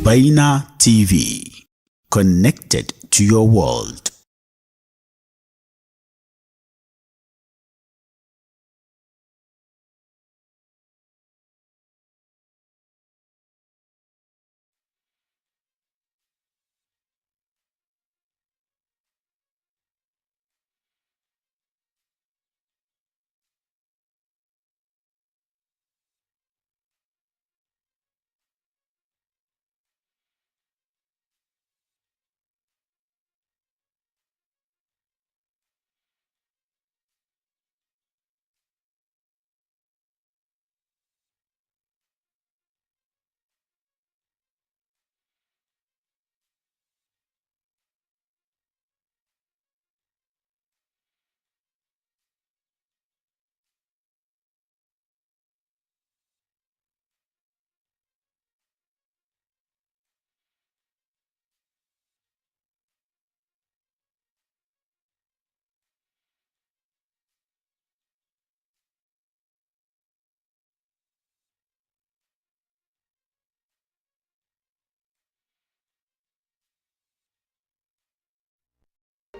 Baina TV, connected to your world.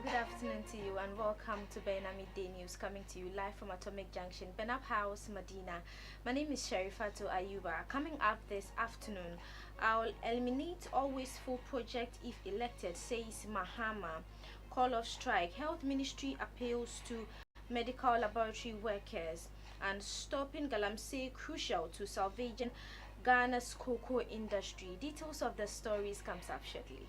Good afternoon to you and welcome to Bena Midday News coming to you live from Atomic Junction, Benab House, Medina. My name is Sharifato Ayuba. Coming up this afternoon, I'll eliminate all wasteful project if elected, says Mahama. Call of strike. Health Ministry appeals to medical laboratory workers, and stopping Galamsey crucial to salvaging Ghana's cocoa industry. Details of the stories comes up shortly.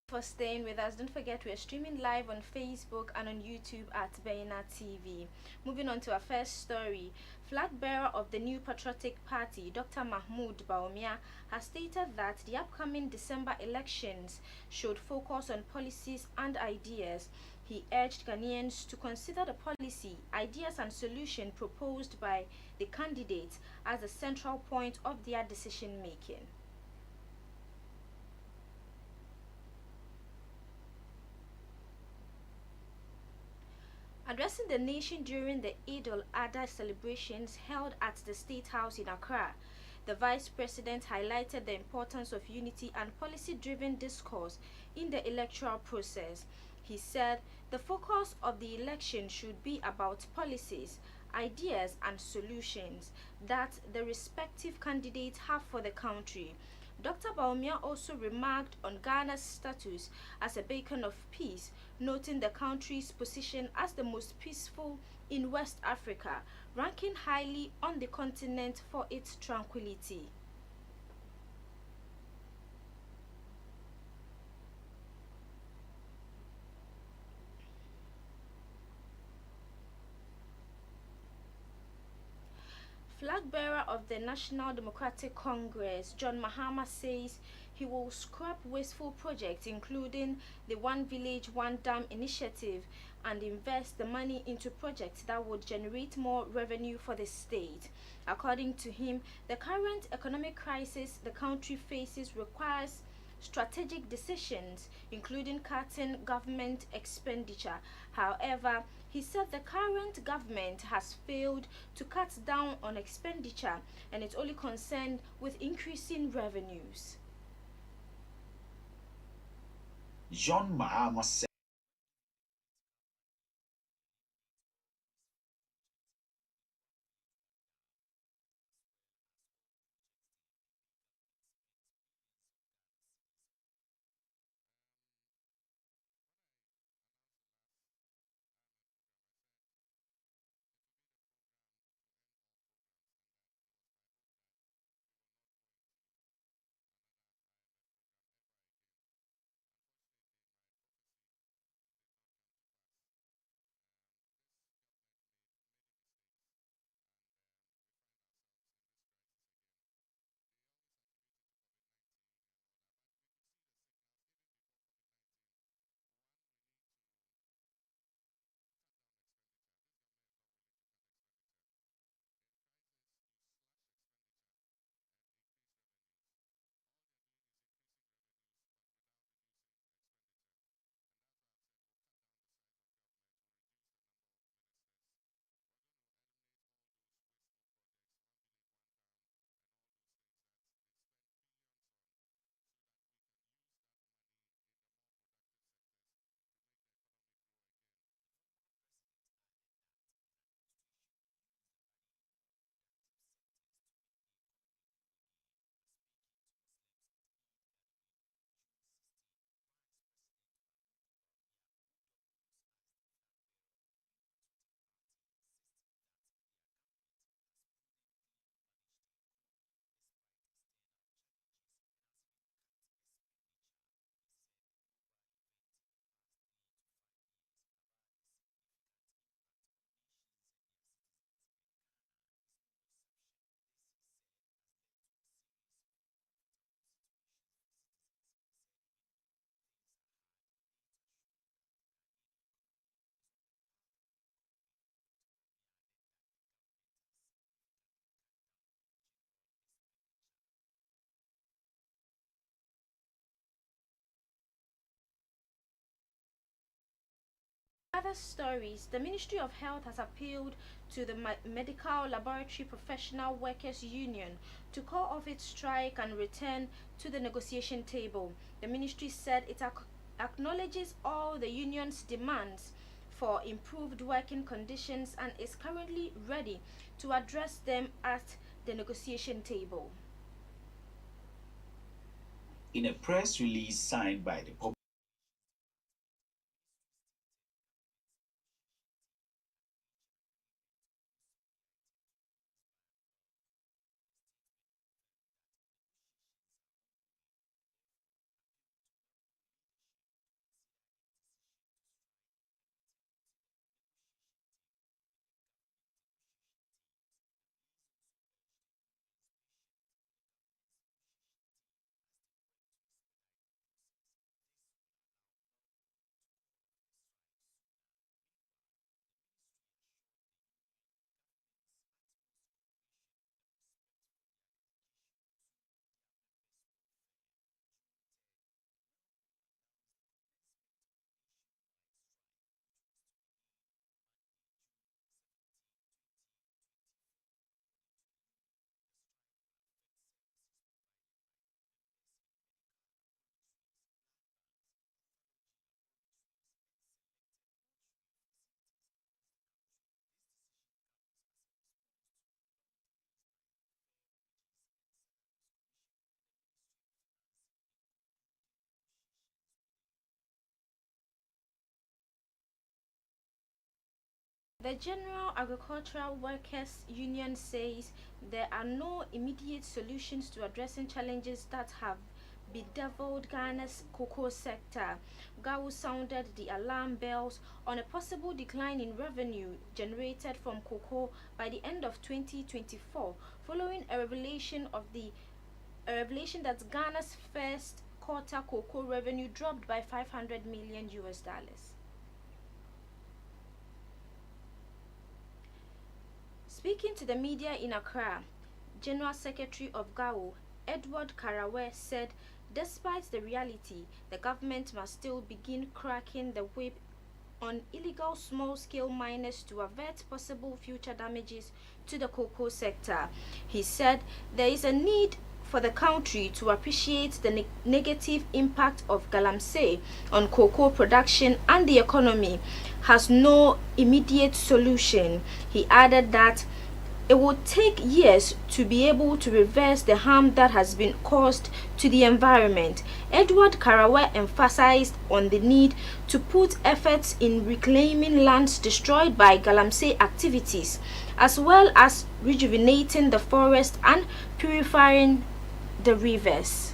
For staying with us. Don't forget we're streaming live on Facebook and on YouTube at Baina TV. Moving on to our first story. Flag bearer of the New Patriotic Party, Dr. Mahmoud Bawumia, has stated that the upcoming December elections should focus on policies and ideas. He urged Ghanaians to consider the policy, ideas and solutions proposed by the candidates as a central point of their decision making. Addressing the nation during the Eid al-Adha celebrations held at the State House in Accra, the Vice President highlighted the importance of unity and policy-driven discourse in the electoral process. He said the focus of the election should be about policies, ideas and solutions that the respective candidates have for the country. Dr. Bawumia also remarked on Ghana's status as a beacon of peace, noting the country's position as the most peaceful in West Africa, ranking highly on the continent for its tranquility. Flag bearer of the National Democratic Congress, John Mahama, says he will scrap wasteful projects including the One Village, One Dam initiative and invest the money into projects that would generate more revenue for the state. According to him, the current economic crisis the country faces requires strategic decisions, including cutting government expenditure. However, he said the current government has failed to cut down on expenditure and it's only concerned with increasing revenues. John Mahama said other stories, the Ministry of Health has appealed to the Medical Laboratory Professional Workers Union to call off its strike and return to the negotiation table. The ministry said it acknowledges all the union's demands for improved working conditions and is currently ready to address them at the negotiation table. In a press release signed by the The General Agricultural Workers Union says there are no immediate solutions to addressing challenges that have bedeviled Ghana's cocoa sector. GAU sounded the alarm bells on a possible decline in revenue generated from cocoa by the end of 2024, following a revelation that Ghana's first quarter cocoa revenue dropped by $500 million. Speaking to the media in Accra, General Secretary of GAO, Edward Karawe, said despite the reality, the government must still begin cracking the whip on illegal small-scale miners to avert possible future damages to the cocoa sector. He said there is a need for the country to appreciate the negative impact of galamsey on cocoa production and the economy has no immediate solution. He added that it would take years to be able to reverse the harm that has been caused to the environment. Edward Karawe emphasized on the need to put efforts in reclaiming lands destroyed by galamsey activities, as well as rejuvenating the forest and purifying the rivers.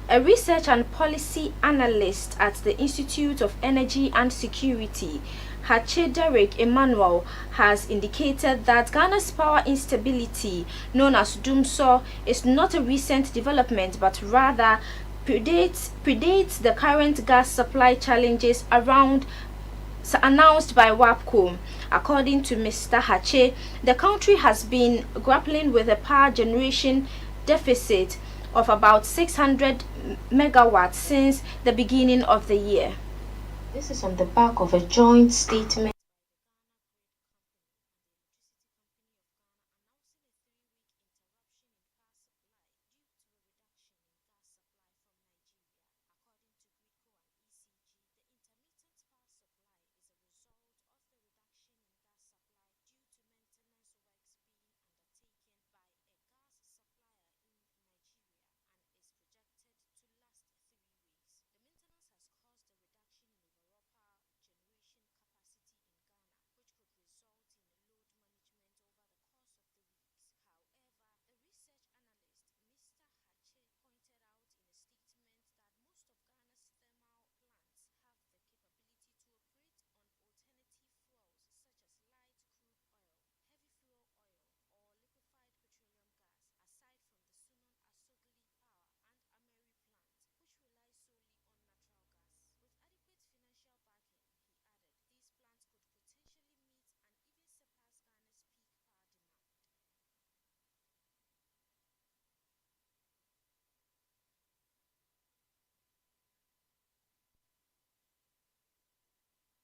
A research and policy analyst at the Institute of Energy and Security, Hache Derek Emmanuel, has indicated that Ghana's power instability, known as Doomsaw, is not a recent development but rather predates the current gas supply challenges announced by WAPCO. According to Mr. Hache, the country has been grappling with a power generation deficit of about 600 megawatts since the beginning of the year. This is on the back of a joint statement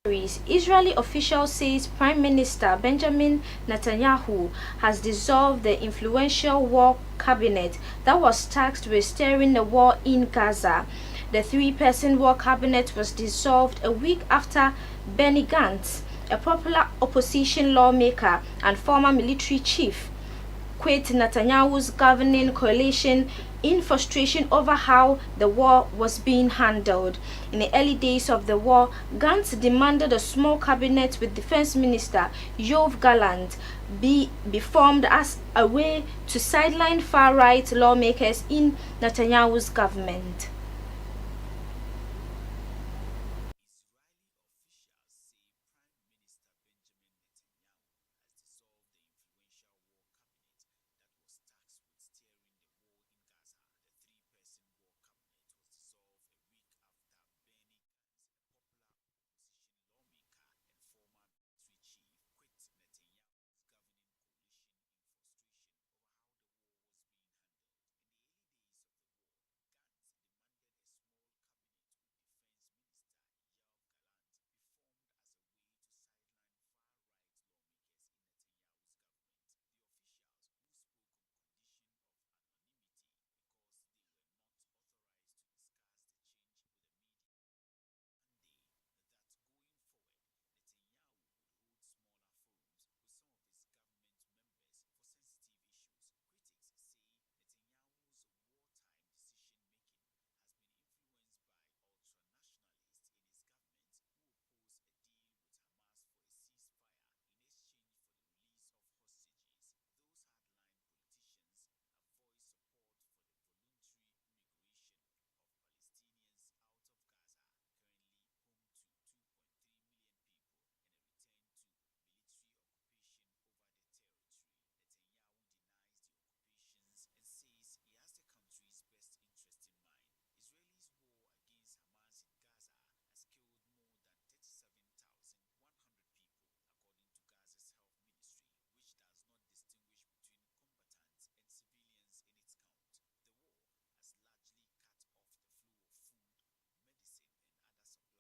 Israeli officials say Prime Minister Benjamin Netanyahu has dissolved the influential war cabinet that was tasked with steering the war in Gaza. The three-person war cabinet was dissolved a week after Benny Gantz, a popular opposition lawmaker and former military chief, quit Netanyahu's governing coalition in frustration over how the war was being handled. In the early days of the war, Gantz demanded a small cabinet with Defense Minister Yoav Gallant be formed as a way to sideline far-right lawmakers in Netanyahu's government.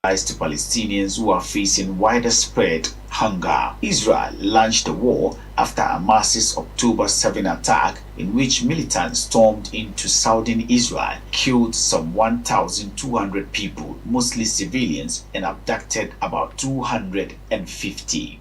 To Palestinians who are facing widespread hunger. Israel launched the war after Hamas's October 7 attack, in which militants stormed into southern Israel, killed some 1,200 people, mostly civilians, and abducted about 250.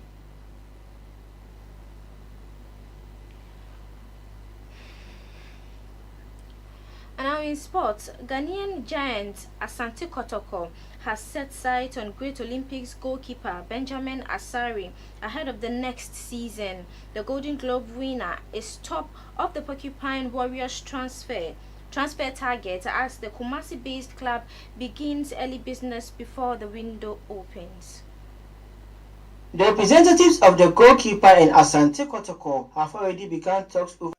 And now in sports, Ghanaian giant Asante Kotoko has set sight on Great Olympics goalkeeper Benjamin Asare ahead of the next season. The Golden Globe winner is top of the Porcupine Warriors transfer target as the Kumasi-based club begins early business before the window opens. The representatives of the goalkeeper and Asante Kotoko have already begun talks over.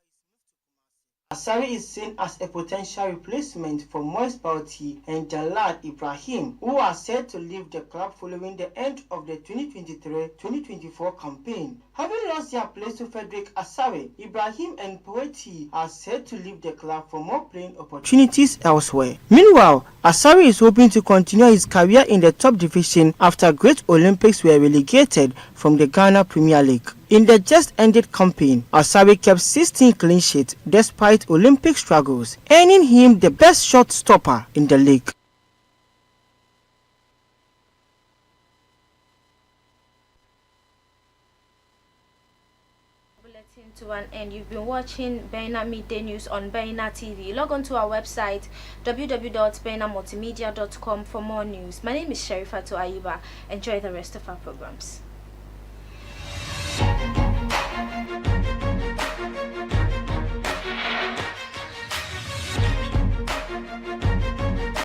Asare is seen as a potential replacement for Moise Bauti and Jalad Ibrahim, who are set to leave the club following the end of the 2023-2024 campaign. Having lost their place to Frederick Asare, Ibrahim and Poeti are set to leave the club for more playing opportunities elsewhere. Meanwhile, Asare is hoping to continue his career in the top division after Great Olympics were relegated from the Ghana Premier League. In the just-ended campaign, Asare kept 16 clean sheets despite Olympic struggles, earning him the best shot stopper in the league. Bulletin to an end. You've been watching Baina Midday News on Baina TV. Log on to our website www.bainamultimedia.com for more news. My name is Sherifatu Ayuba. Enjoy the rest of our programs.